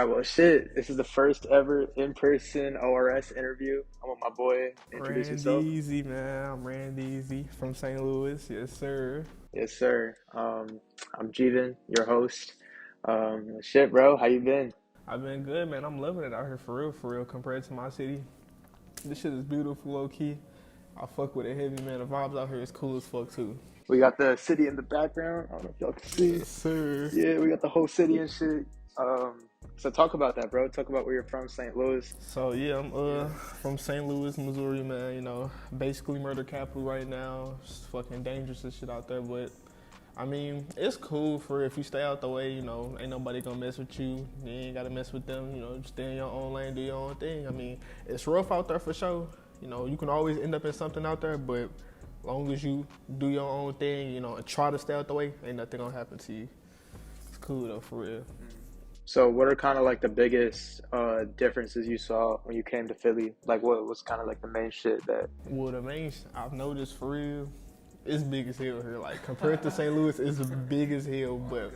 right, well, shit. This is the first ever in-person ORS interview. I'm with my boy. Introduce yourself. Randeezy, man. I'm Randeezy from St. Louis. Yes, sir. Yes, sir. I'm Jeevan, your host. Shit, bro. How you been? I've been good, man. I'm loving it out here for real, compared to my city. This shit is beautiful, low key. I fuck with it heavy, man. The vibes out here is cool as fuck, too. We got the city in the background. I don't know if y'all can see. Yes, sir. Yeah, we got the whole city and shit. So talk about that, bro. Talk about where you're from, St. Louis. So, yeah, I'm from St. Louis, Missouri, man. You know, basically murder capital right now. It's fucking dangerous and shit out there, but I mean, it's cool for if you stay out the way, you know, ain't nobody gonna mess with you. You ain't gotta mess with them, you know, just stay in your own lane, do your own thing. I mean, it's rough out there for sure. You know, you can always end up in something out there, but as long as you do your own thing, you know, and try to stay out the way, ain't nothing gonna happen to you. It's cool though, for real. So what are kind of like the biggest differences you saw when you came to Philly? Like what was kind of like the main shit that Well, the main I've noticed for real, it's big as hell here. Like compared to St. Louis, it's big as hell. But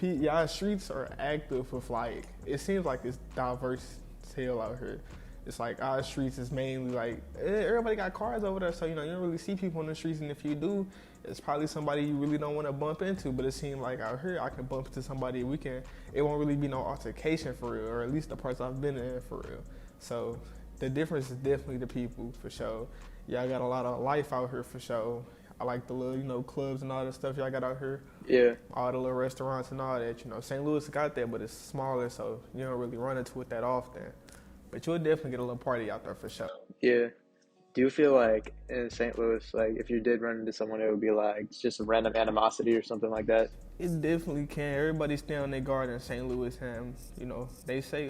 y'all streets are active with like it seems like it's diverse as hell out here. It's like our streets is mainly like everybody got cars over there, so you know you don't really see people on the streets, and if you do, it's probably somebody you really don't want to bump into. But it seems like out here I can bump into somebody. It won't really be no altercation for real, or at least the parts I've been in for real. So the difference is definitely the people for sure. Y'all got a lot of life out here for sure. I like the little, you know, clubs and all that stuff y'all got out here. yeah. All the little restaurants and all that. You know, St. Louis got that, but it's smaller, so you don't really run into it that often. But you'll definitely get a little party out there for sure. Yeah. Do you feel like in St. Louis, like if you did run into someone, it would be like just a random animosity or something like that? It definitely can. Everybody stay on their guard in St. Louis, and you know they say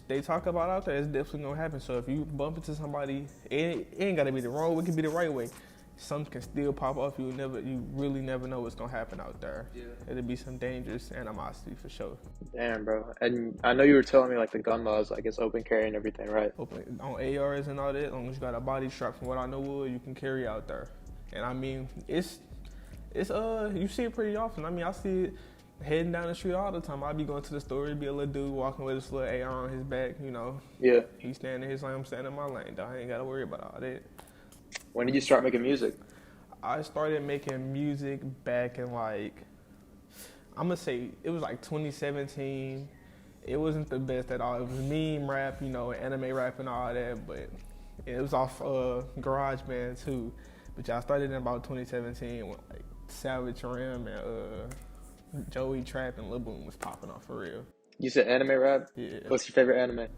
they talk about out there. It's definitely gonna happen. So if you bump into somebody, it ain't gotta be the wrong way. It could be the right way. Something can still pop off. You really never know what's gonna happen out there. Yeah. It'll be some dangerous animosity for sure. Damn, bro. And I know you were telling me like the gun laws, like it's open carry and everything, right? Open on ARs and all that. As long as you got a body strap, from what I know, you can carry out there. And I mean, it's you see it pretty often. I mean, I see it heading down the street all the time. I be going to the store, be a little dude walking with his little AR on his back. You know. Yeah. He's standing in his lane, I'm standing in my lane. Dog, I ain't gotta worry about all that. When did you start making music? I started making music back in like, I'm gonna say it was like 2017. It wasn't the best at all. It was meme rap, you know, anime rap and all that, but it was off GarageBand too. But I started in about 2017 when like Savage Ram and Joey Trap and Lil Boom was popping off for real. You said anime rap? Yeah. What's your favorite anime?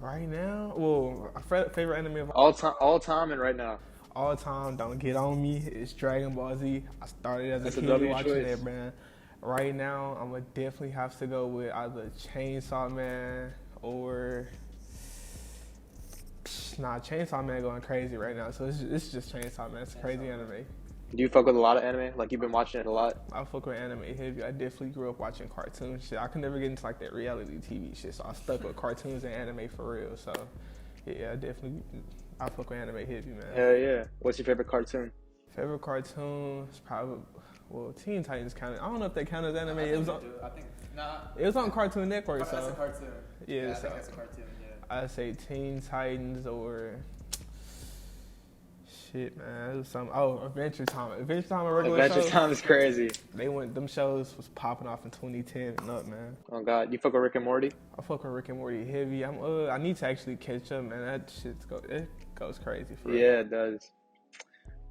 Right now, well, favorite anime of All time and right now. all time, don't get on me. It's Dragon Ball Z. I started as That's a a kid W watching choice. that, man. Right now, I'm gonna definitely have to go with either Chainsaw Man or Chainsaw Man going crazy right now. So it's just Chainsaw Man. It's a crazy anime. Do you fuck with a lot of anime? Like you've been watching it a lot? I fuck with anime heavy. I definitely grew up watching cartoon shit. I could never get into like that reality TV shit, so I stuck with cartoons and anime for real. So yeah, I fuck with anime heavy, man. Hell yeah. What's your favorite cartoon? Favorite cartoon is probably Teen Titans counted. I don't know if they count as anime. It was on Cartoon Network, so that's a cartoon. yeah. I So think that's a cartoon. Yeah. I'd say Teen Titans or shit, man. It was some Adventure Time. Adventure Time, a regular Adventure show. Time is crazy. Them shows was popping off in 2010 and up, man. Oh God, you fuck with Rick and Morty? I fuck with Rick and Morty heavy. I need to actually catch up, man. That shit goes crazy for real. Yeah, it does.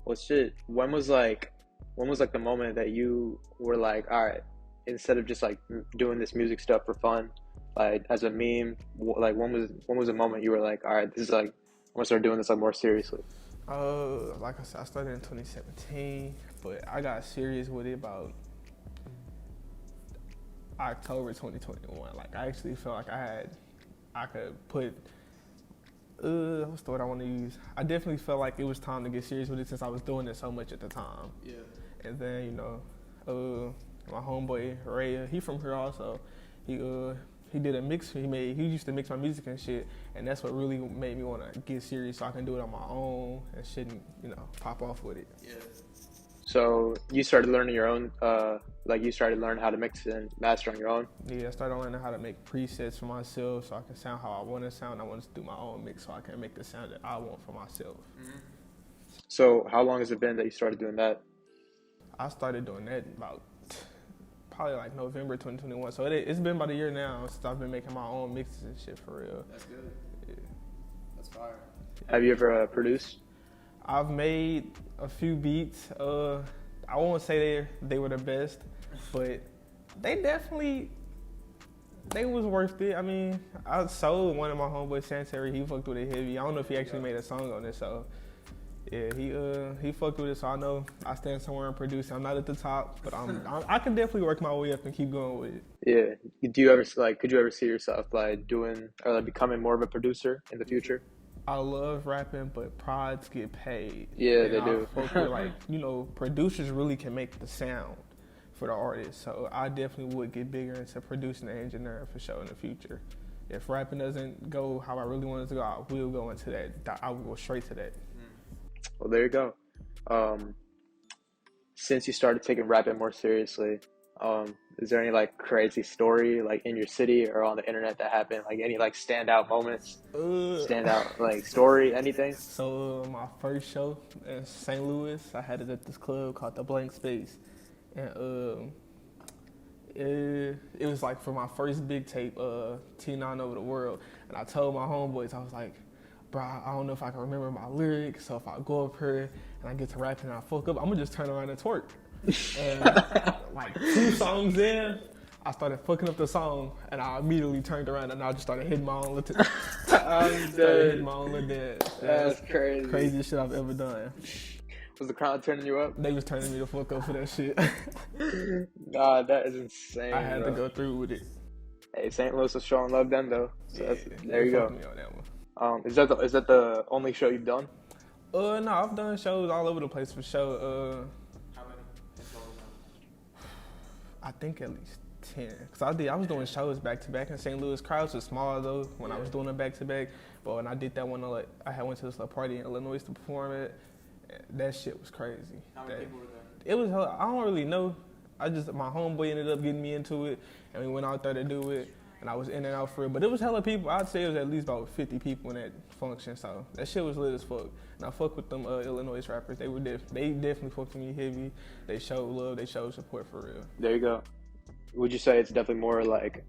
Well, shit. When was like the moment that you were like, all right, instead of just like doing this music stuff for fun, like as a meme, like when was the moment you were like, all right, this is like I'm gonna start doing this like more seriously? Like I said, I started in 2017, but I got serious with it about October 2021. Like I actually felt like I could put what's the word I want to use? I definitely felt like it was time to get serious with it since I was doing it so much at the time. Yeah. And then, you know, my homeboy Raya, he from here also. He did a mix. He used to mix my music and shit, and that's what really made me want to get serious so I can do it on my own and shouldn't, you know, pop off with it. Yeah. So you started learning your own, like you started learning how to mix and master on your own. Yeah, I started learning how to make presets for myself so I can sound how I want to sound. I want to do my own mix so I can make the sound that I want for myself. So how long has it been that you started doing that? I started doing that about probably like November 2021. So it's been about a year now since I've been making my own mixes and shit for real. That's good. Yeah. That's fire. Have you ever produced? I've made a few beats. I won't say they were the best, but they was worth it. I mean, I sold one of my homeboys, Santeri. He fucked with it heavy. I don't know if he actually made a song on it, so yeah, he fucked with it. So I know I stand somewhere in producing. I'm not at the top, but I can definitely work my way up and keep going with it. Yeah. Do you ever like? Could you ever see yourself like doing or like becoming more of a producer in the future? I love rapping, but prods get paid. Yeah, and they I do. fuck with, like, producers really can make the sound for the artist. So I definitely would get bigger into producing and engineering for sure in the future. If rapping doesn't go how I really want it to go, I will go into that. I will go straight to that. Well, there you go. Since you started taking rapping more seriously, is there any like crazy story like in your city or on the internet that happened? Like any like standout moments, standout like story, anything? So my first show in St. Louis, I had it at this club called The Blank Space, and it was like for my first big tape, T9 Over the World, and I told my homeboys, I was like, bro, I don't know if I can remember my lyrics, so if I go up here and I get to rapping and I fuck up, I'm gonna just turn around and twerk. And like 2 songs in, I started fucking up the song, and I immediately turned around and I just started hitting my own little dance. That's crazy. Craziest shit I've ever done. Was the crowd turning you up? They was turning me the fuck up for that shit. Nah, that is insane. I had bro. to go through with it. Hey, St. Louis was showing love then though. So there you They go. fucked me on that one. Is that the only show you've done? No, I've done shows all over the place for sure. How many? I think at least 10. Cause I was doing shows back to back in St. Louis. Crowds were small though when I was doing them back to back. But when I did that one, I had went to this little party in Illinois to perform it. That shit was crazy. How many people were there? It was hella, I don't really know. My homeboy ended up getting me into it, and we went out there to do it. And I was in and out for it, but it was hella people. I'd say it was at least about 50 people in that function. So that shit was lit as fuck. And I fuck with them Illinois rappers. They definitely fucked with me heavy. They showed love. They showed support for real. There you go. Would you say it's definitely more like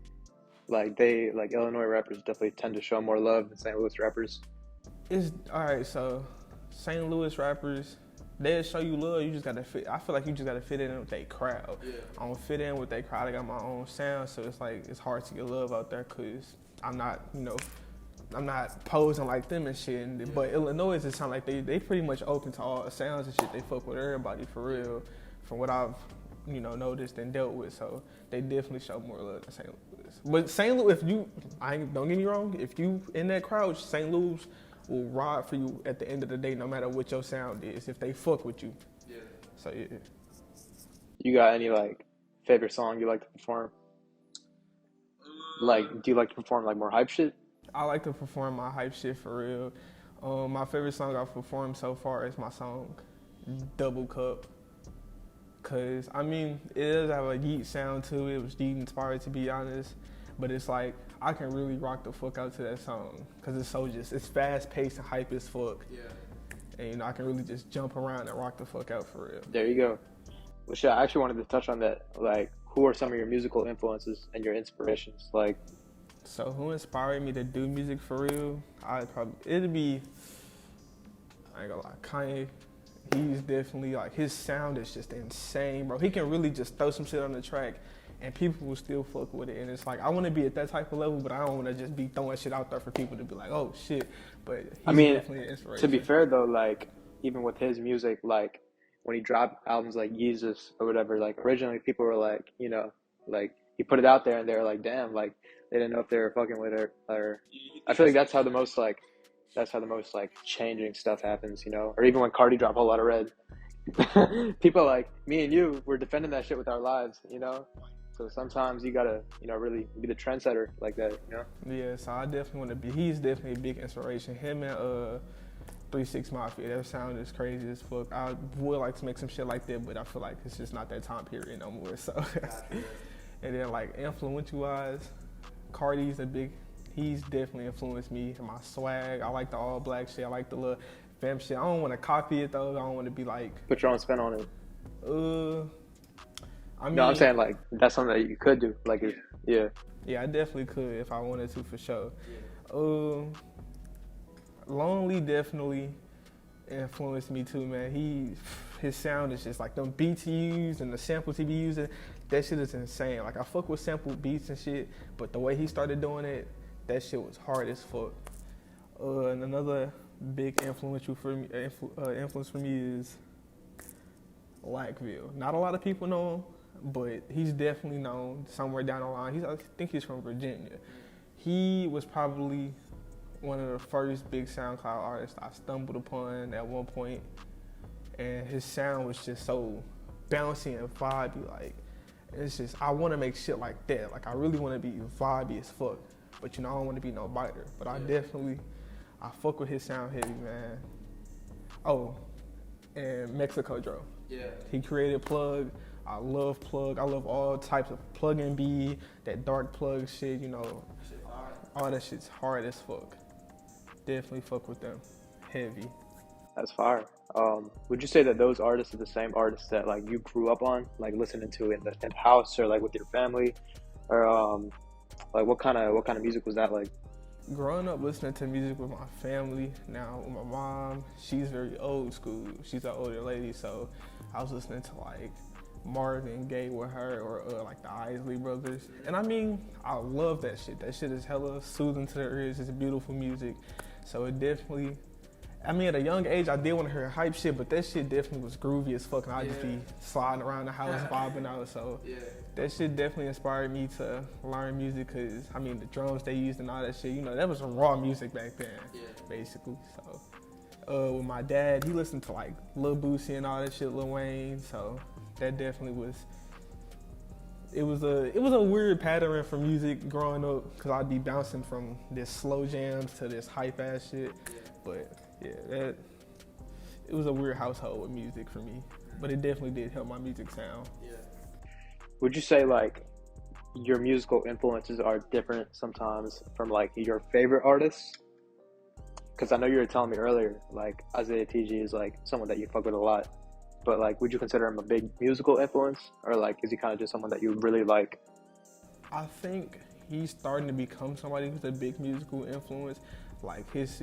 Illinois rappers definitely tend to show more love than St. Louis rappers? It's all right. So St. Louis rappers, they'll show you love. You just gotta fit. I feel like you just gotta fit in with that crowd. Yeah. I don't fit in with that crowd. I got my own sound, so it's like it's hard to get love out there because I'm not, I'm not posing like them and shit. But Illinois, it sound like they pretty much open to all sounds and shit. They fuck with everybody for real, from what I've noticed and dealt with. So they definitely show more love than St. Louis. But St. Louis, don't get me wrong, if you in that crowd, St. Louis will ride for you at the end of the day, no matter what your sound is, if they fuck with you. Yeah. So yeah. You got any like favorite song you like to perform? Like, do you like to perform like more hype shit? I like to perform my hype shit for real. My favorite song I've performed so far is my song, Double Cup. Cause it does have a yeet sound to it. It was yeet inspired, to be honest. But it's like, I can really rock the fuck out to that song. Cause it's fast paced and hype as fuck. Yeah. And I can really just jump around and rock the fuck out for real. There you go. Well, shit, I actually wanted to touch on that. Like, who are some of your musical influences and your inspirations? Like, so who inspired me to do music for real? It'd be, I ain't gonna lie, Kanye. He's definitely like, his sound is just insane, bro. He can really just throw some shit on the track and people will still fuck with it. And it's like, I want to be at that type of level, but I don't want to just be throwing shit out there for people to be like, oh shit. But he's definitely an inspiration. To be fair though, like, even with his music, like, when he dropped albums like Yeezus or whatever, like, originally people were like, like, he put it out there and they were like, damn, like, they didn't know if they were fucking with it or I feel like that's how the most changing stuff happens, or even when Carti dropped a whole lot of red. People like me and you were defending that shit with our lives, so sometimes you gotta, really be the trendsetter like that, Yeah, so I definitely want to be, he's definitely a big inspiration. Him and 3-6 Mafia. That sound is crazy as fuck. I would like to make some shit like that, but I feel like it's just not that time period no more. So, and then like influential wise, Carti's he's definitely influenced me in my swag. I like the all black shit. I like the little fam shit. I don't want to copy it though. I don't want to be like. Put your own spin on it. I mean, No, I'm saying like that's something that you could do. Like, yeah. Yeah, I definitely could if I wanted to for sure. Lonely definitely influenced me too, man. His sound is just like them beats he used and the samples he be using. That shit is insane. Like I fuck with sample beats and shit, but the way he started doing it, that shit was hard as fuck. And another big influence for me is Lackville. Not a lot of people know him, but he's definitely known somewhere down the line. I think he's from Virginia. He was probably one of the first big SoundCloud artists I stumbled upon at one point, and his sound was just so bouncy and vibey. Like, it's just, I want to make shit like that. Like, I really want to be vibey as fuck, but I don't want to be no biter. But I fuck with his sound heavy, man. Oh, and Mexico Dro. Yeah. He created Plug. I love Plug. I love all types of Plug and B, that dark Plug shit, all that shit's hard as fuck. Definitely fuck with them. Heavy. That's fire. Would you say that those artists are the same artists that like you grew up on, like listening to in the house or like with your family, or like what kind of music was that like? Growing up listening to music with my family, now with my mom, she's very old school. She's an older lady, so I was listening to like Marvin Gaye with her, or like the Isley Brothers. And I mean, I love that shit. That shit is hella soothing to the ears. It's beautiful music. So it definitely, I mean, at a young age, I did want to hear hype shit, but that shit definitely was groovy as fuck, and I'd just be sliding around the house, bobbing out. So that shit definitely inspired me to learn music, because, I mean, the drums they used and all that shit, that was some raw music back then, basically. So with my dad, he listened to, like, Lil Boosie and all that shit, Lil Wayne, so that definitely was, it was a weird pattern for music growing up, because I'd be bouncing from this slow jams to this hype ass shit. But yeah, it was a weird household with music for me. But it definitely did help my music sound. Yeah. Would you say like your musical influences are different sometimes from like your favorite artists? Because I know you were telling me earlier, like Izaya Tiji is like someone that you fuck with a lot. But like, would you consider him a big musical influence, or like, is he kind of just someone that you really like? I think he's starting to become somebody who's a big musical influence. Like he's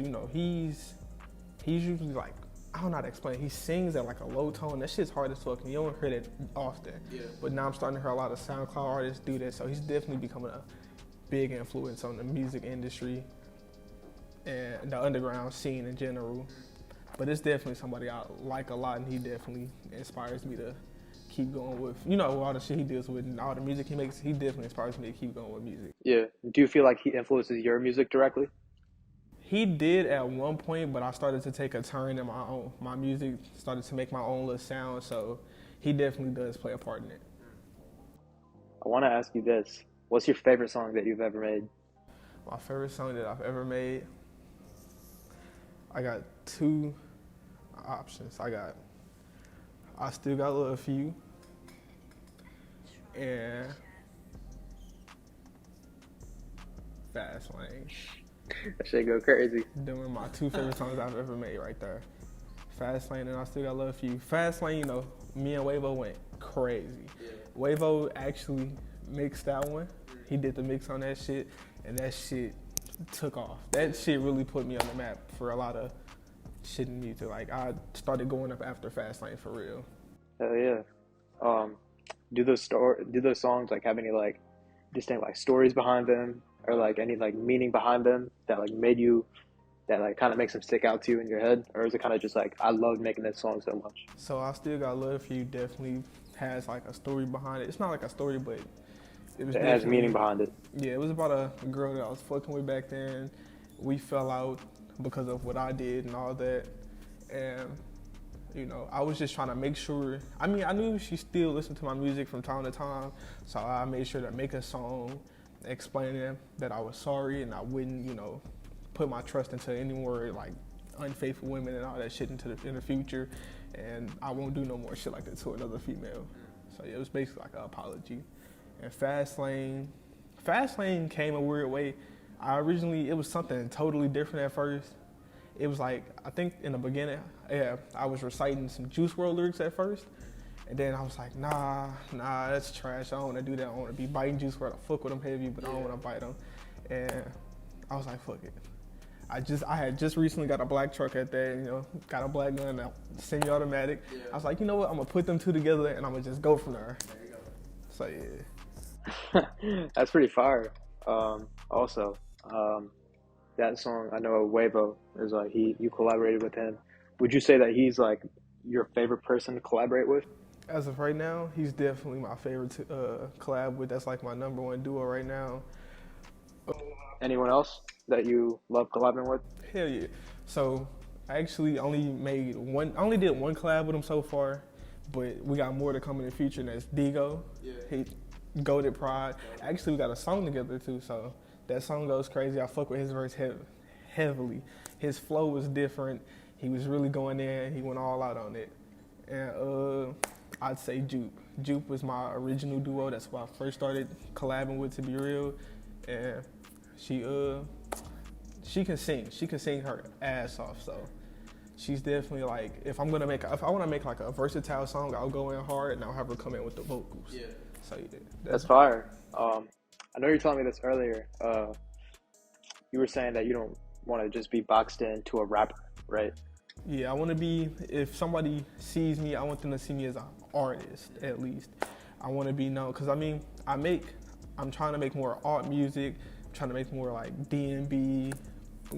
usually like, I don't know how to explain it. He sings at like a low tone. That shit's hard as fuck, and you don't hear that often. Yeah. But now I'm starting to hear a lot of SoundCloud artists do that, so he's definitely becoming a big influence on the music industry and the underground scene in general. But it's definitely somebody I like a lot, and he definitely inspires me to keep going with, all the shit he deals with and all the music he makes. He definitely inspires me to keep going with music. Yeah. Do you feel like he influences your music directly? He did at one point, but I started to take a turn in my music, started to make my own little sound, so he definitely does play a part in it. I want to ask you this. What's your favorite song that you've ever made? My favorite song that I've ever made, I got two options. I Still Got Love For You, and Fast Lane. That shit go crazy. Them are my two favorite songs I've ever made right there. Fast Lane and I Still Got Love For You. Fast Lane, me and Wavo went crazy. Yeah. Wavo actually mixed that one. He did the mix on that shit, and that shit took off. That shit really put me on the map for a lot of shit in music. Like, I started going up after Fast Lane for real. Hell yeah. Do those songs like have any like distinct like stories behind them, or like any like meaning behind them that like kind of makes them stick out to you in your head? Or is it kind of just like, I love making this song so much? So I Still Got Love For You definitely has like a story behind it. It's not like a story, but it has meaning behind it. Yeah, it was about a girl that I was fucking with back then. We fell out because of what I did and all that. And, I was just trying to make sure. I mean, I knew she still listened to my music from time to time, so I made sure to make a song explaining that I was sorry and I wouldn't, put my trust into any more like unfaithful women and all that shit in the future, and I won't do no more shit like that to another female. So yeah, it was basically like an apology. And Fast Lane came a weird way. It was something totally different at first. It was like, I think in the beginning, yeah, I was reciting some Juice WRLD lyrics at first. And then I was like, nah, that's trash. I don't want to do that. I want to be biting Juice WRLD. I fuck with him heavy, but I don't want to bite him. And I was like, fuck it. I had just recently got a black truck at that, got a black gun, a semi-automatic. Yeah. I was like, you know what? I'm going to put them two together and I'm going to just go from there. There you go. So, yeah. That's pretty fire. That song, I know Huevo is like you collaborated with him. Would you say that he's like your favorite person to collaborate with? As of right now, he's definitely my favorite to collab with. That's like my number one duo right now. Anyone else that you love collabing with? Hell yeah. So I actually only did one collab with him so far, but we got more to come in the future, and that's Digo. Yeah. He Goated Pride. Actually, we got a song together too, so that song goes crazy. I fuck with his verse heavily. His flow was different. He was really going in. He went all out on it. And I'd say Jupe. Jupe was my original duo. That's who I first started collabing with, to be real. And she can sing. She can sing her ass off. So she's definitely like, if I want to make like a versatile song, I'll go in hard and I'll have her come in with the vocals. Yeah. So yeah, that's fire. I know you were telling me this earlier. You were saying that you don't want to just be boxed into a rapper, right? Yeah, I want to be, if somebody sees me, I want them to see me as an artist, at least. I want to be known, because I'm trying to make more art music, I'm trying to make more like D&B,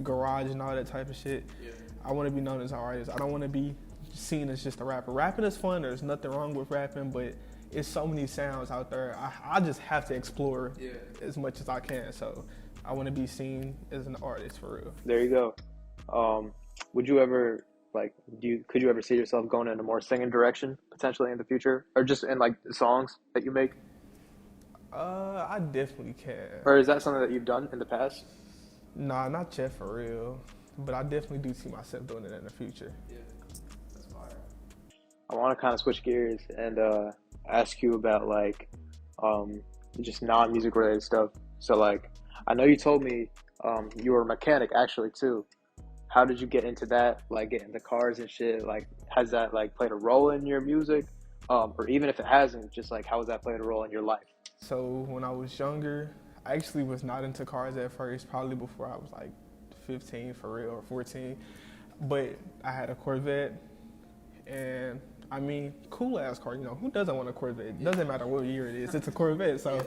garage and all that type of shit. Yeah. I want to be known as an artist. I don't want to be seen as just a rapper. Rapping is fun, there's nothing wrong with rapping, but it's so many sounds out there. I just have to explore as much as I can, so I want to be seen as an artist for real. There you go. Would you ever could you ever see yourself going in a more singing direction potentially in the future, or just in like the songs that you make? I definitely can. Or is that something that you've done in the past? Nah, not yet for real, but I definitely do see myself doing it in the future. Yeah, that's fire. I want to kind of switch gears and ask you about like just non-music related stuff. So like, I know you told me you were a mechanic actually too. How did you get into that? Like getting the cars and shit. Like, has that like played a role in your music? Or even if it hasn't, just like how has that played a role in your life? So when I was younger, I actually was not into cars at first. Probably before I was like 15 for real, or 14. But I had a Corvette, and I mean, cool ass car. Who doesn't want a Corvette? It doesn't matter what year it is. It's a Corvette. So,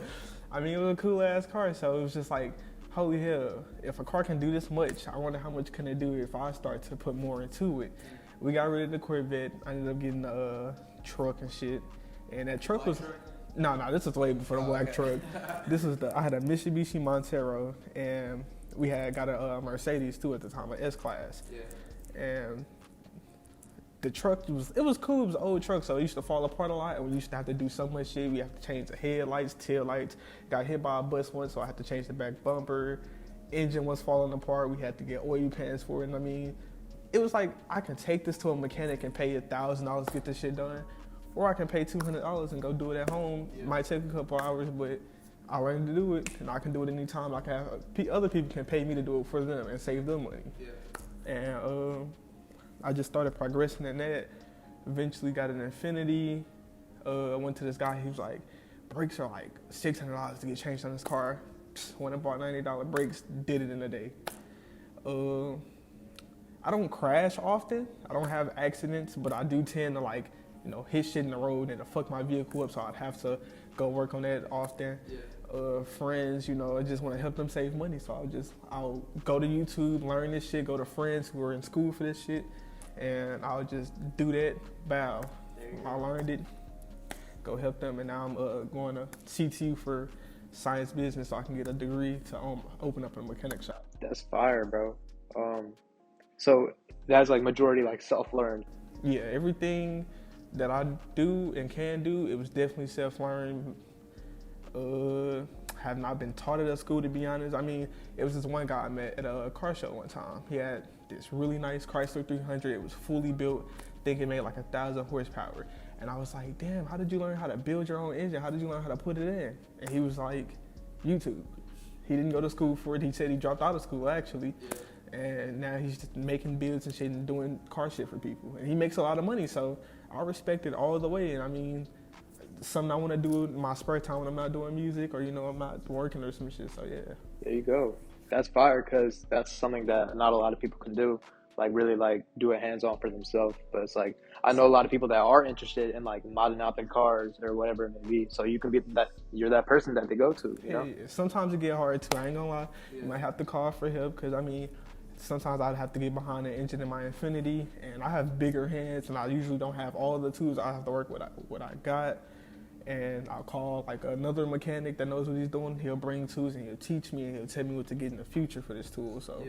I mean, it was a cool ass car. So it was just like, holy hell, if a car can do this much, I wonder how much can it do if I start to put more into it. We got rid of the Corvette. I ended up getting a truck and shit. And that truck was, no, this was way before the black truck. I had a Mitsubishi Montero, and we had got a Mercedes too at the time, an S-Class. Yeah. And the truck was cool. It was an old truck, so it used to fall apart a lot, and we used to have to do so much shit. We have to change the headlights, tail lights. Got hit by a bus once, so I had to change the back bumper. Engine was falling apart. We had to get oil pans for it. And I mean, it was like, I can take this to a mechanic and pay $1,000 to get this shit done, or I can pay $200 and go do it at home. Yeah. Might take a couple hours, but I learned to do it, and I can do it anytime. I can have other people can pay me to do it for them and save them money. Yeah. And I just started progressing in that. Eventually got an Infinity. I went to this guy. He was like, brakes are like $600 to get changed on this car. Went and bought $90 brakes. Did it in a day. I don't crash often. I don't have accidents, but I do tend to hit shit in the road and to fuck my vehicle up. So I'd have to go work on that often. Yeah. Friends, I just want to help them save money. So I'll go to YouTube, learn this shit, go to friends who are in school for this shit, and I'll just do that. Bow. I learned it, go help them, and now I'm going to CTU for science business so I can get a degree to open up a mechanic shop. That's fire, bro. So that's like majority like self-learned. Yeah, everything that I do and can do, it was definitely self-learned. Have not been taught it at school, to be honest. I mean, it was this one guy I met at a car show one time. He had this really nice Chrysler 300. It was fully built. I think it made like 1,000 horsepower. And I was like, damn, how did you learn how to build your own engine? How did you learn how to put it in? And he was like, YouTube. He didn't go to school for it. He said he dropped out of school, actually. And now he's just making builds and shit and doing car shit for people. And he makes a lot of money, so I respect it all the way. And I mean, something I want to do in my spare time when I'm not doing music or, I'm not working or some shit, so yeah. There you go. That's fire, because that's something that not a lot of people can do. Like really like do it hands-on for themselves. But it's like, I know a lot of people that are interested in like modding out their cars or whatever it may be. So you can be that, you're that person that they go to, you know? Yeah. Sometimes it get hard too, I ain't gonna lie. You might have to call for help, because I mean, sometimes I'd have to get behind the engine in my Infiniti, and I have bigger hands, and I usually don't have all the tools. I have to work with what I got, and I'll call like another mechanic that knows what he's doing. He'll bring tools, and he'll teach me, and he'll tell me what to get in the future for this tool. So,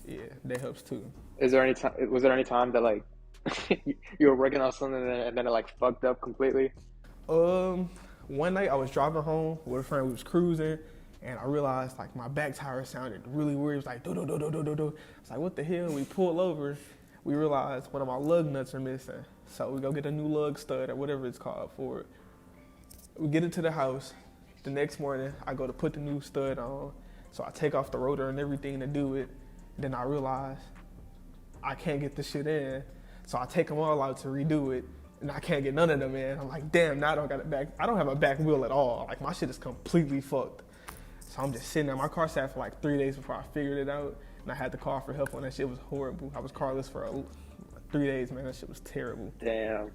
yeah, that helps too. Was there any time that like you were working on something and then it like fucked up completely? One night I was driving home with a friend. We was cruising, and I realized like my back tire sounded really weird. It was like do do do do do do do. I was like, what the hell? We pulled over. We realized one of my lug nuts are missing. So we go get a new lug stud or whatever it's called for it. We get into the house. The next morning, I go to put the new stud on. So I take off the rotor and everything to do it. Then I realize I can't get the shit in. So I take them all out to redo it, and I can't get none of them in. I'm like, damn, now I don't got a back. I don't have a back wheel at all. Like, my shit is completely fucked. So I'm just sitting there. My car sat for like 3 days before I figured it out, and I had to call for help on that shit. It was horrible. I was carless for 3 days, man. That shit was terrible. Damn.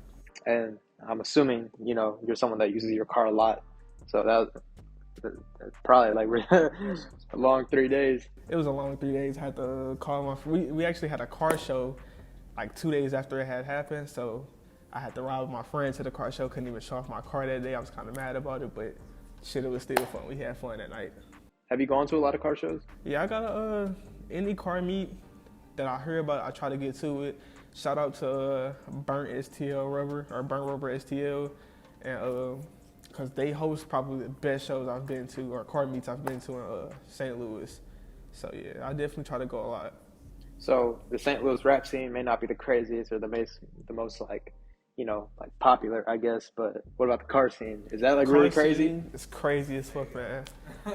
And I'm assuming, you're someone that uses your car a lot. So that's probably like a long 3 days. It was a long 3 days. I had to call my friend. We actually had a car show like 2 days after it had happened. So I had to ride with my friend to the car show. Couldn't even show off my car that day. I was kind of mad about it, but shit, it was still fun. We had fun that night. Have you gone to a lot of car shows? Yeah, I got any car meet that I hear about, I try to get to it. Shout out to Burnt STL Rubber, or Burnt Rubber STL, and because they host probably the best shows I've been to, or car meets I've been to in St. Louis. So yeah, I definitely try to go a lot. So the St. Louis rap scene may not be the craziest or the most like, like popular, I guess. But what about the car scene? Is that like car really crazy? Scene is crazy as fuck, man.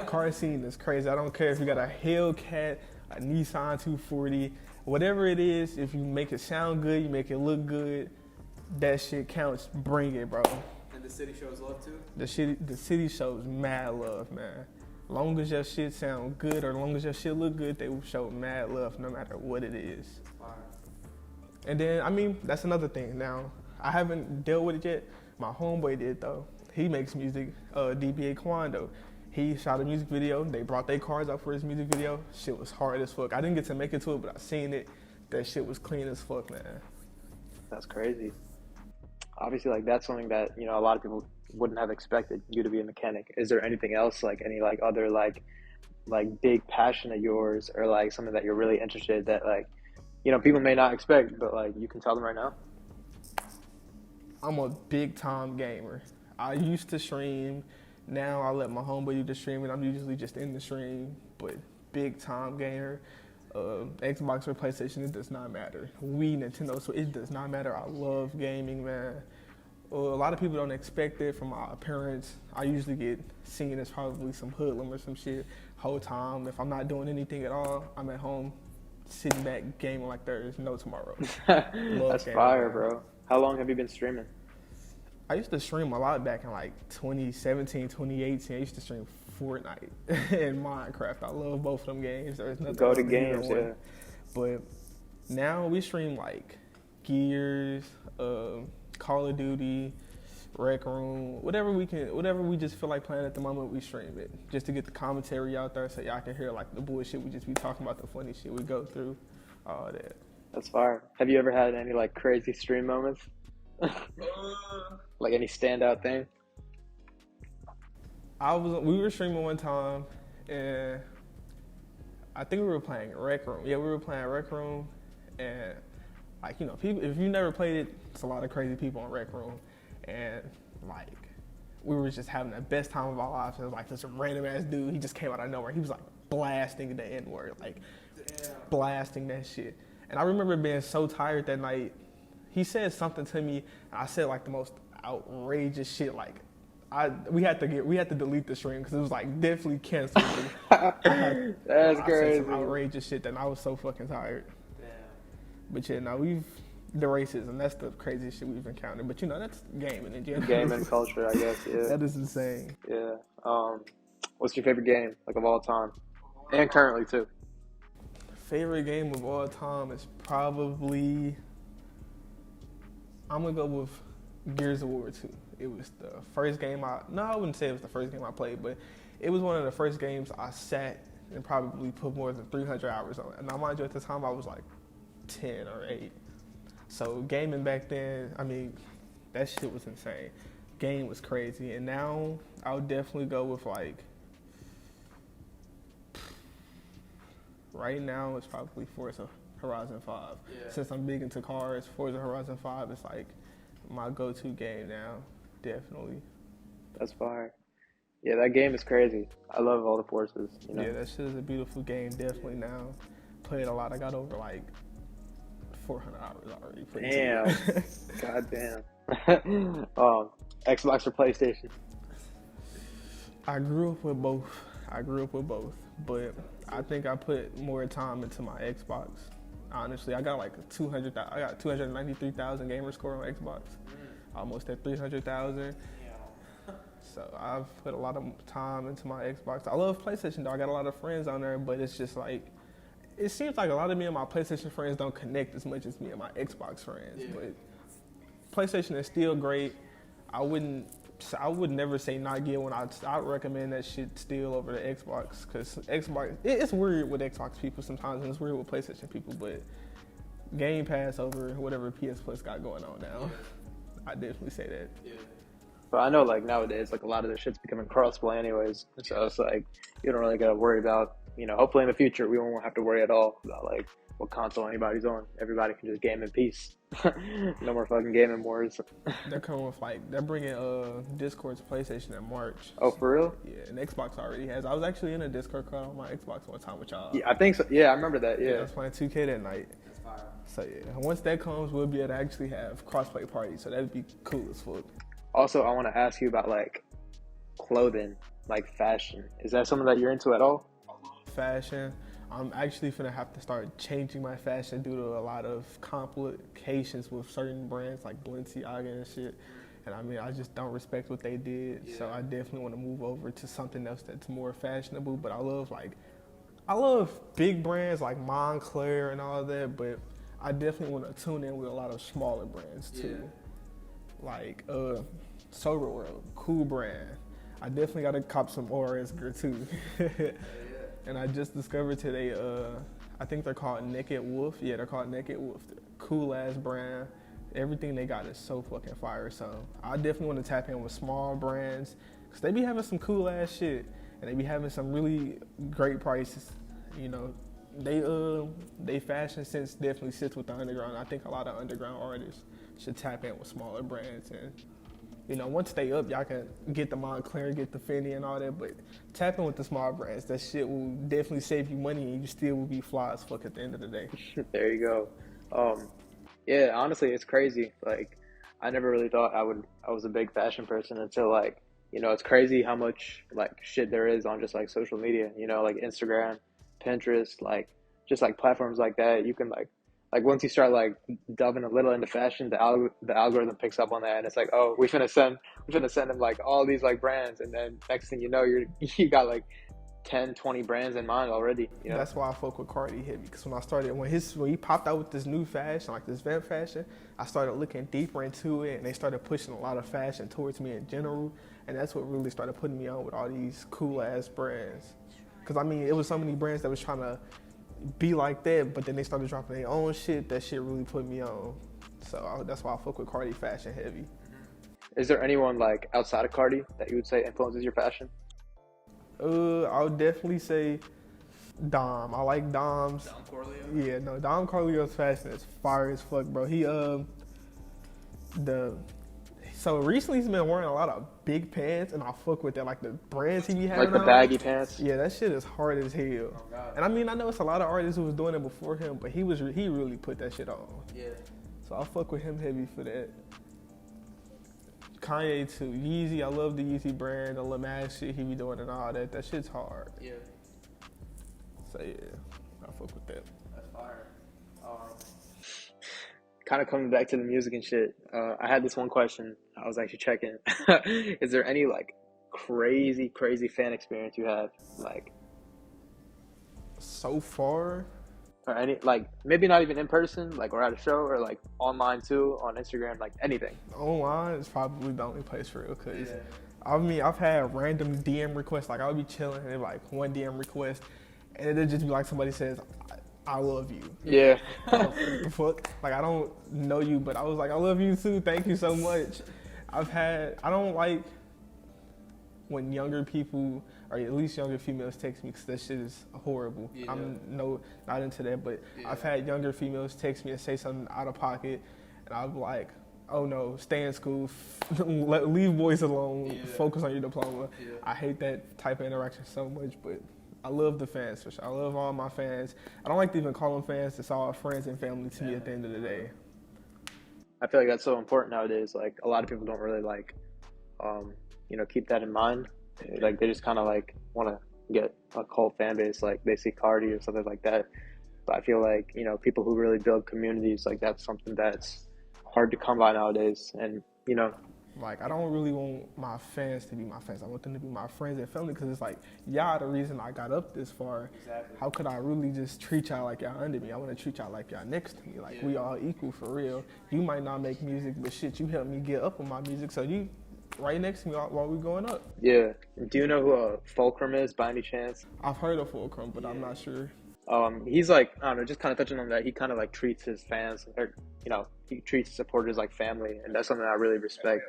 Car scene is crazy. I don't care if you got a Hellcat, a Nissan 240, whatever it is. If you make it sound good, you make it look good, that shit counts. Bring it, bro. And the city shows love too? The city shows mad love, man. Long as your shit sound good or long as your shit look good, they will show mad love no matter what it is. Fire. And then, I mean, that's another thing. Now, I haven't dealt with it yet. My homeboy did, though. He makes music, DBA Kwando. He shot a music video. They brought their cars out for his music video. Shit was hard as fuck. I didn't get to make it to it, but I seen it. That shit was clean as fuck, man. That's crazy. Obviously, like that's something that a lot of people wouldn't have expected you to be a mechanic. Is there anything else, like any like other like big passion of yours, or like something that you're really interested that like people may not expect, but like you can tell them right now? I'm a big time gamer. I used to stream. Now I let my homeboy do the streaming. I'm usually just in the stream, but big time gamer. Xbox or PlayStation, it does not matter. Wii, Nintendo, so it does not matter. I love gaming, man. A lot of people don't expect it from my appearance. I usually get seen as probably some hoodlum or some shit whole time. If I'm not doing anything at all, I'm at home sitting back gaming like there is no tomorrow. That's gaming, fire, man. bro. How long have you been streaming? I used to stream a lot back in like 2017, 2018. I used to stream Fortnite and Minecraft. I love both of them games. There's nothing Go to wrong with either games, one. yeah. But now we stream like Gears, Call of Duty, Rec Room, whatever we just feel like playing at the moment, we stream it. Just to get the commentary out there so y'all can hear like the bullshit we just be talking about, the funny shit we go through, all that. That's fire. Have you ever had any like crazy stream moments? Like any standout thing? We were streaming one time, and I think we were playing Rec Room. Yeah, we were playing Rec Room, and like people. If you never played it, it's a lot of crazy people in Rec Room, and like we were just having the best time of our lives. It was like this random ass dude. He just came out of nowhere. He was like blasting the N-word, like blasting that shit. And I remember being so tired that night. He said something to me, and I said like the most outrageous shit. Like, we had to delete the stream because it was like definitely canceled. That's I crazy. said some outrageous shit, and I was so fucking tired. Damn. But yeah, no, the racism. That's the craziest shit we've encountered. But that's gaming in general. Gaming culture, I guess. Yeah. That is insane. Yeah. What's your favorite game, like of all time, and currently too? Favorite game of all time is probably, I'm gonna go with Gears of War 2. It was the first game I wouldn't say it was the first game I played, but it was one of the first games I sat and probably put more than 300 hours on. And now, mind you, at the time I was like 10 or 8. So gaming back then, I mean, that shit was insane. Game was crazy. And now I would definitely go with like, right now it's probably Forza Horizon 5. Yeah. Since I'm big into cars, Forza Horizon 5 is like my go-to game now, definitely. That's fire. Yeah, that game is crazy. I love all the forces. Yeah, that shit is a beautiful game, definitely now. Played a lot. I got over like 400 hours already. Damn. God damn. Xbox or PlayStation? I grew up with both. But I think I put more time into my Xbox. Honestly, I got like 293,000 gamer score on Xbox. Almost at 300,000. So I've put a lot of time into my Xbox. I love PlayStation though. I got a lot of friends on there, but it's just like, it seems like a lot of me and my PlayStation friends don't connect as much as me and my Xbox friends. Yeah. But PlayStation is still great. I would never say not get one. I'd recommend that shit still over the Xbox, because Xbox, it's weird with Xbox people sometimes, and it's weird with PlayStation people, but Game Pass over whatever PS Plus got going on now. Yeah. I definitely say that. Yeah. But I know like nowadays, like a lot of this shit's becoming crossplay anyways. So it's like, you don't really gotta worry about, hopefully in the future we won't have to worry at all about like what console anybody's on. Everybody can just game in peace. No more fucking gaming wars. They're coming with they're bringing Discord to PlayStation in March. Oh, for real? Yeah, and Xbox already has. I was actually in a Discord call on my Xbox one time with y'all. Yeah, I think so. Yeah, I remember that. Yeah. I was playing 2K that night. That's fire. So yeah, once that comes, we'll be able to actually have crossplay parties. So that'd be cool as fuck. Also, I want to ask you about like clothing, like fashion. Is that something that you're into at all? Fashion. I'm actually finna have to start changing my fashion due to a lot of complications with certain brands like Balenciaga and shit. And I mean, I just don't respect what they did. Yeah. So I definitely want to move over to something else that's more fashionable. But I love big brands like Moncler and all that. But I definitely want to tune in with a lot of smaller brands too. Yeah. Like Sober World, cool brand. I definitely got to cop some Oresker too. And I just discovered today, I think they're called Naked Wolf. Yeah, they're called Naked Wolf. Cool ass brand. Everything they got is so fucking fire. So I definitely want to tap in with small brands, because they be having some cool ass shit, and they be having some really great prices. They fashion sense definitely sits with the underground. I think a lot of underground artists should tap in with smaller brands, and once they up, y'all can get the Moncler, get the Fendi and all that, but tap in with the small brands. That shit will definitely save you money, and you still will be fly as fuck at the end of the day. There you go. Yeah, honestly, it's crazy. Like, I never really thought I was a big fashion person until like, it's crazy how much like shit there is on just like social media, like Instagram, Pinterest, like just like platforms like that. You can like once you start like delving a little into fashion, the algorithm picks up on that, and it's like, oh, we finna send them like all these like brands, and then next thing you know, you got like 10, 20 brands in mind already. That's why I fuck with Carti heavy, because when he popped out with this new fashion, like this vamp fashion, I started looking deeper into it, and they started pushing a lot of fashion towards me in general, and that's what really started putting me on with all these cool ass brands. Because I mean, it was so many brands that was trying to be like that, but then they started dropping their own shit. That shit really put me on. So that's why I fuck with Carti fashion heavy. Is there anyone like outside of Carti that you would say influences your fashion? I would definitely say Dom. I like Dom's. Dom Corleo? Yeah, no, Dom Corleo's fashion is fire as fuck, bro. So recently he's been wearing a lot of big pants, and I fuck with that. Like the brands he be having Like the on. baggy pants. Yeah, that shit is hard as hell. Oh, God. And I mean, I know it's a lot of artists who was doing it before him, but he really put that shit on. Yeah. So I fuck with him heavy for that. Kanye too. Yeezy, I love the Yeezy brand, the Lil Nas shit he be doing and all that. That shit's hard. Yeah. So yeah, I fuck with that. That's fire. Kind of coming back to the music and shit. I had this one question. I was actually checking. Is there any like crazy fan experience you have? Like, So far, or any, like, maybe not even in person, like, or at a show, or like online too, on Instagram, like anything. online is probably the only place for real. Cause Yeah. I mean, I've had random DM requests. Like I'll be chilling and like one DM request, and it'll just be like somebody says, "I love you." Yeah. What the fuck? Like I don't know you, but I was like, "I love you too. Thank you so much." I don't like when younger people, or at least younger females, text me because that shit is horrible. Yeah. I'm not into that, but Yeah. I've had younger females text me and say something out of pocket, and I'm like, oh no, stay in school, leave boys alone, Yeah. focus on your diploma. Yeah. I hate that type of interaction so much, but I love the fans for sure. I love all my fans. I don't like to even call them fans. It's all friends and family to me at the end of the day. I feel like that's so important nowadays. Like, a lot of people don't really like, keep that in mind. Like, they just kind of like want to get a cult fan base, like they see Cardi or something like that. But I feel like, people who really build communities, like that's something that's hard to come by nowadays. And, Like, I don't really want my fans to be my fans. I want them to be my friends and family because it's like, y'all the reason I got up this far. Exactly. How could I really just treat y'all like y'all under me? I want to treat y'all like y'all next to me. Like, we all equal for real. You might not make music, but shit, you helped me get up on my music. So you right next to me while we going up. yeah. Do you know who Fulcrum is by any chance? I've heard of Fulcrum, but I'm not sure. He's like, I don't know, just kind of touching on that. He kind of like treats his fans, or, he treats supporters like family. And that's something I really respect.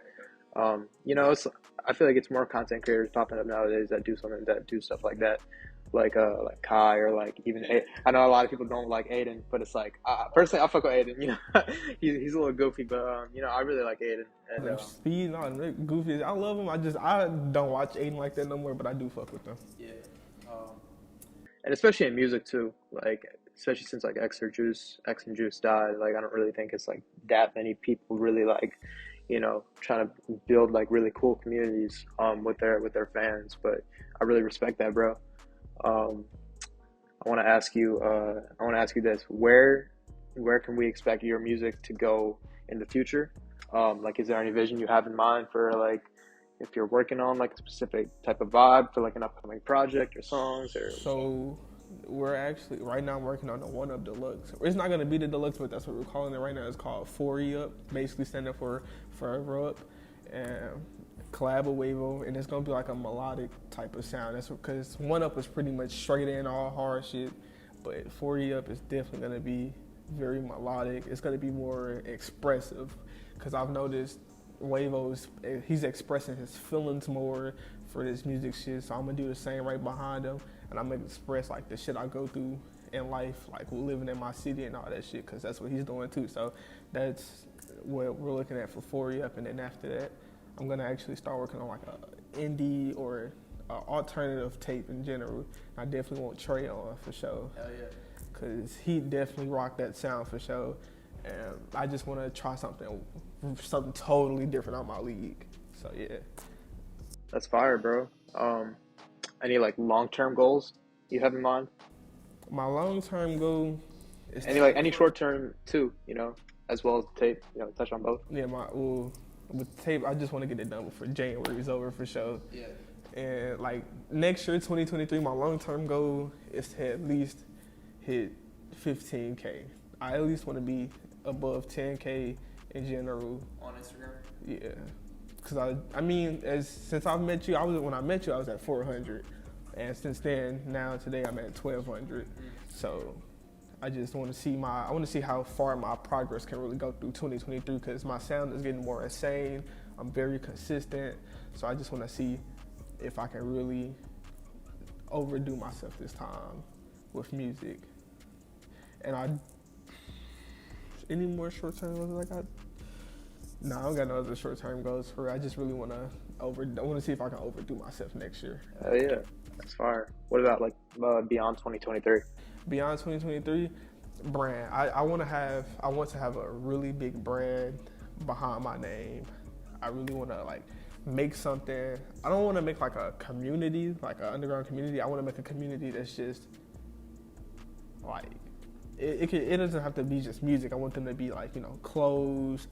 I feel like it's more content creators popping up nowadays that do stuff like that, like Kai, or like even I know a lot of people don't like Aiden, but it's like personally I fuck with Aiden. He's a little goofy, but I really like Aiden. And Speed, no, goofy. I love him. I don't watch Aiden like that no more, but I do fuck with them. Yeah. and especially in music too, like especially since like X and Juice died, like I don't really think it's like that many people really like, trying to build like really cool communities with their fans. But I really respect that, bro. I want to ask you this: where can we expect your music to go in the future? Like, is there any vision you have in mind for like if you're working on like a specific type of vibe for like an upcoming project or songs? Or So we're actually right now working on the One Up Deluxe. It's not gonna be the deluxe, but that's what we're calling it right now. It's called 4E Up, basically standing for Forever Up, and collab with Wavo, and it's gonna be like a melodic type of sound. That's because One Up is pretty much straight in, all hard shit, but 4E Up is definitely gonna be very melodic. It's gonna be more expressive, because I've noticed he's expressing his feelings more for this music shit. So I'm gonna do the same right behind him, and I'm gonna express like the shit I go through in life, like living in my city and all that shit, because that's what he's doing too. So that's what we're looking at for 4E Up, and then after that, I'm gonna actually start working on like a indie or a alternative tape in general. I definitely want Trey on for sure. Hell yeah. Cause he definitely rocked that sound for sure, and I just want to try something totally different on my league. So yeah. that's fire, bro. Any like long-term goals you have in mind? My long-term goal is Any short-term too, as well as the tape, touch on both. with tape. I just want to get it done before January is over for sure. Yeah. And like next year, 2023, my long-term goal is to at least hit 15K. I at least want to be above 10K in general. On Instagram. Yeah, because since I've met you, when I met you, I was at 400, and since then, today I'm at 1,200. So I just want to see how far my progress can really go through 2023, because my sound is getting more insane. I'm very consistent, so I just want to see if I can really overdo myself this time with music. And any more short-term goals I got? No, I don't got no other short-term goals for real. I just really want to I want to see if I can overdo myself next year. Oh yeah, that's fire. What about like beyond 2023? Beyond 2023, brand. I want to have a really big brand behind my name. I really want to like make something. I don't want to make like a community, like an underground community. I want to make a community that's just like it doesn't have to be just music. I want them to be like, you know, clothes,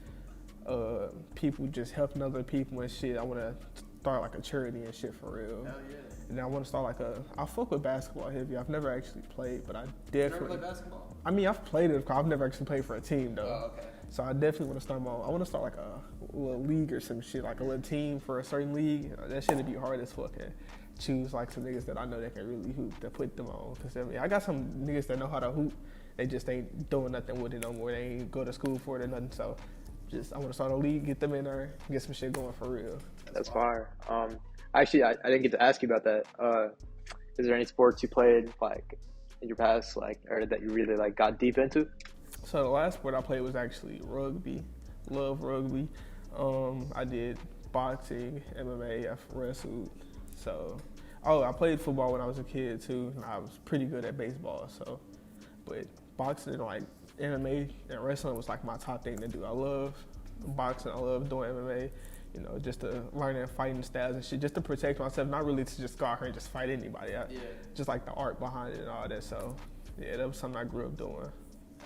people just helping other people and shit. I want to start like a charity and shit for real. Hell yeah. And I want to start like I fuck with basketball heavy. I've never actually played, but I You ever definitely. play basketball? I mean, I've played it. I've never actually played for a team though. Oh, okay. So I definitely want to start my own. I want to start like a little league or some shit, like a little team for a certain league. That shit'd be hard as fuck. And choose like some niggas that I know that can really hoop to put them on. Cause I mean, I got some niggas that know how to hoop. They just ain't doing nothing with it no more. They ain't go to school for it or nothing. So I want to start a league, get them in there, get some shit going for real. That's fire. Actually, I didn't get to ask you about that. Is there any sports you played like in your past, like, or that you really like got deep into? So the last sport I played was actually rugby. Love rugby. I did boxing, MMA, I've wrestled. So, I played football when I was a kid too, and I was pretty good at baseball. So, but boxing, like MMA and wrestling was like my top thing to do. I love boxing. I love doing MMA. You know, just to learn and fighting styles and shit, just to protect myself, not really to just go out here and just fight anybody. Just like the art behind it and all that. So, yeah, that was something I grew up doing.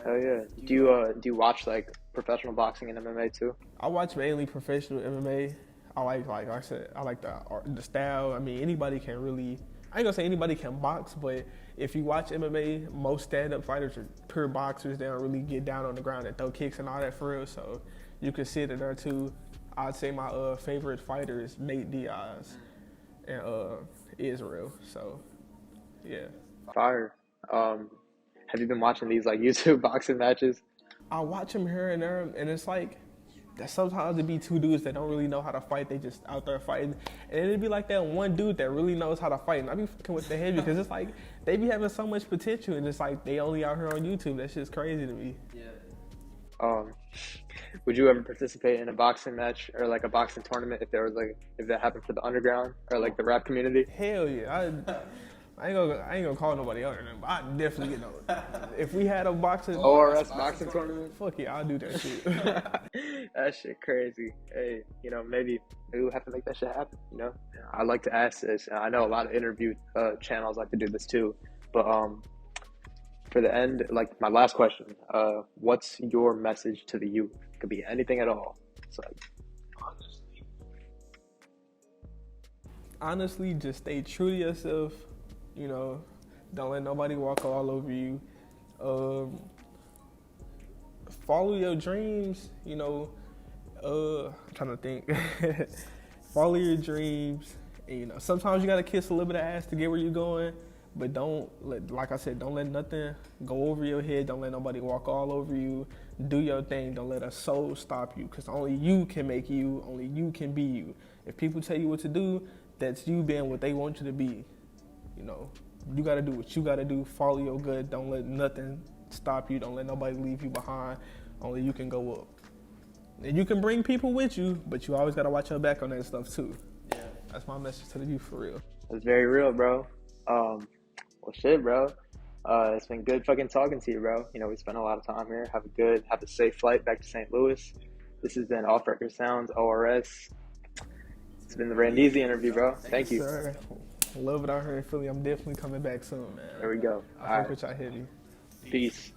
Hell yeah. Do you watch like professional boxing and MMA too? I watch mainly professional MMA. I like I said, I like the art, the style. I mean, anybody can really. I ain't gonna say anybody can box, but if you watch MMA, most stand-up fighters are pure boxers. They don't really get down on the ground and throw kicks and all that for real. So you can see it there too. I'd say my favorite fighter is Nate Diaz and Israel. So yeah. Fire. Have you been watching these like YouTube boxing matches? I watch them here and there, and it's like that sometimes it be two dudes that don't really know how to fight. They just out there fighting, and it'd be like that one dude that really knows how to fight. And I be fucking with the heavy because it's like they be having so much potential, and it's like they only out here on YouTube. That shit's crazy to me. Yeah. Would you ever participate in a boxing match or like a boxing tournament if that happened for the underground or like the rap community? Hell yeah. I ain't gonna call nobody out or nothing, but I definitely get no. If we had a boxing ORS boxing tournament? fuck yeah, I'll do that shit. That shit crazy. Hey, you know, maybe we'll have to make that shit happen, you know? I like to ask this. I know a lot of interview channels like to do this too, but for the end, like my last question, what's your message to the youth? It could be anything at all. It's like, Honestly, just stay true to yourself. You know, don't let nobody walk all over you. Follow your dreams. You know, I'm trying to think. Follow your dreams. And, you know, sometimes you gotta kiss a little bit of ass to get where you're going. But like I said, don't let nothing go over your head. Don't let nobody walk all over you. Do your thing. Don't let a soul stop you, because only you can make you. Only you can be you. If people tell you what to do, that's you being what they want you to be. You know, you got to do what you got to do. Follow your gut. Don't let nothing stop you. Don't let nobody leave you behind. Only you can go up. And you can bring people with you, but you always got to watch your back on that stuff too. Yeah. That's my message to the youth for real. that's very real, bro. Well, shit, bro. It's been good fucking talking to you, bro. You know, we spent a lot of time here. Have a safe flight back to St. Louis. This has been Off Record Sounds, ORS. It's been the Randeezy interview, bro. Thank you. Sir, love it out here in Philly. I'm definitely coming back soon, man. There we go. I fuck with y'all heavy. Peace.